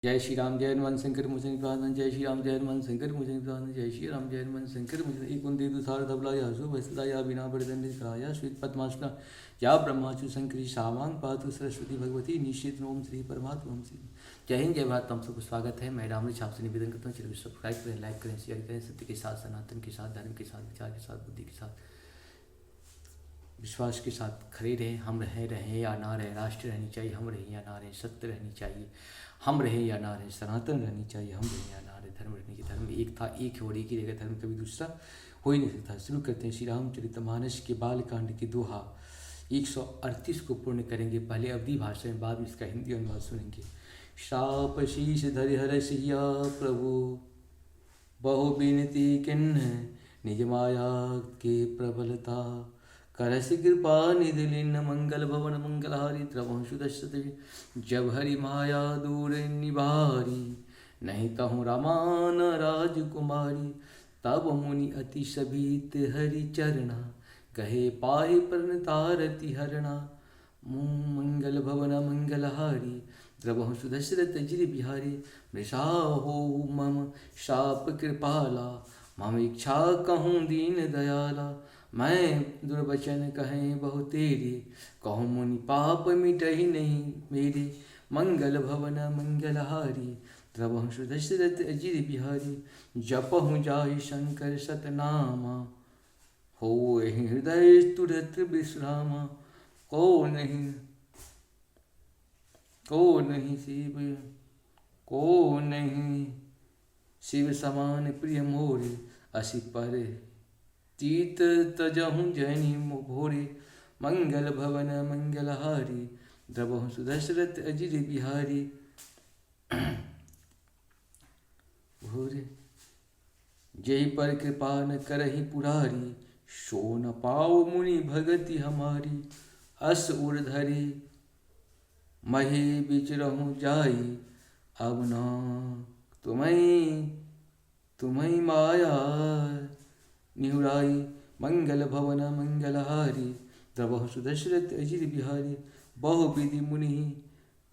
जय श्री राम जय हनुमान शंकर मुझे प्रार्थना जय श्री राम जय हनुमान शंकर मुझे प्रार्थना जय श्री राम जय हनुमान शंकर मुझे एक कुंती दुसार धबला या सु वैसला या बिना बड़दंड कराया श्वेत पद्मासना या ब्रह्माचु शंकरी सावांग पातु सरस्वती भगवती निश्चित ओम श्री परमात्मा श्री। जय हिंद जय भारत। हम सबको स्वागत है। मैं रामऋष आपसे निवेदन करता हूँ, चलिए सब्सक्राइब करें, लाइक करें, शेयर करें। सत्य के साथ, सनातन के साथ, धर्म के साथ, विचार के साथ, बुद्धि के साथ, विश्वास के साथ खड़े रहें। हम रहें या ना रहें, राष्ट्र रहनी चाहिए, हम रहें या ना रहें, सत्य रहनी चाहिए, हम रहें या ना रहें, सनातन रहनी चाहिए, हम रहें या ना रहें, धर्म रहनी चाहिए। धर्म एक था, एक है और एक ही रहेगा। धर्म कभी दूसरा हो ही नहीं सकता। शुरू करते हैं। श्री रामचरितमानस के बालकांड की दोहा 138 को पूर्ण करेंगे। पहले अवधी भाषा में, बाद में इसका हिंदी अनुवाद सुनेंगे। शाप शीश धरि हर सिया प्रभु, बहु बिनती किन्ह निज माया के प्रबलता, करस कृपा निधि लीन मंगल भवन मंगलहारी, त्रवंशु दशरथ जब हरि माया दूर निवारी, नहीं तहु रामान राजकुमारी, तब मुनि अति सभीत हरि चरणा, कहे पाहि प्रणतारति हरणा, मंगल भवन मंगलहारी, द्रवंशु दशरथ जिर बिहारी, मृषा हो मम शाप कृपाला, मम इच्छा कहूँ दीन दयाला, मैं दुर्वचन कहें बहु तेरे, कहूँ मुनि पाप मिटहि नहीं मेरे, मंगल भवन मंगलहारी, द्रवंशु दशरथ अजिर बिहारी, जपहु जाहि शंकर सतनामा, हो हृदय तुरत विश्रामा, को नहीं शिव समान प्रिय मोरे, असी पर तीत तजहु जैनी भोरे, मंगल भवन मंगलहारी, द्रवहु दशरथ अजिर बिहारी। भोरे जय पर कृपा न करहि पुरारी, सो न पाओ मुनि भगति हमारी, अस उर धरे महे बिचरहु जाई, अब न तुम्हें माया निहुराई, मंगल भवन मंगलहारी, द्रवहु दशरथ अजिर बिहारी, बहु विधि मुनि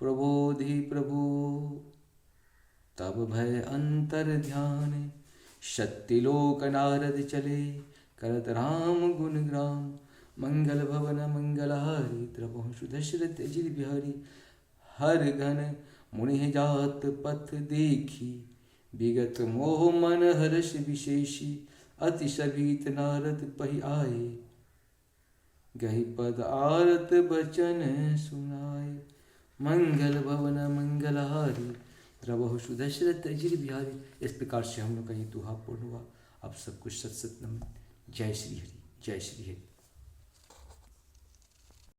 प्रबोधि प्रभु, तब भय अंतर ध्यान, सत्यलोक नारद चले, करत राम गुण ग्राम, मंगल भवन मंगलहारी, द्रवहु दशरथ अजिर बिहारी, हर घन मुनि जात पथ देखी, विगत मोह मन हर्ष विशेषी, अति सभीत नारद पहि आए, गहि पद आरत बचन सुनाए, मंगल भवन मंगलहारी, द्रवहु दशरथ अजिर बिहारी। इस प्रकार से हम लोग का ये दोहा पूर्ण हुआ। अब सब कुछ सत सत नमन। जय श्री हरि, जय श्री हरि।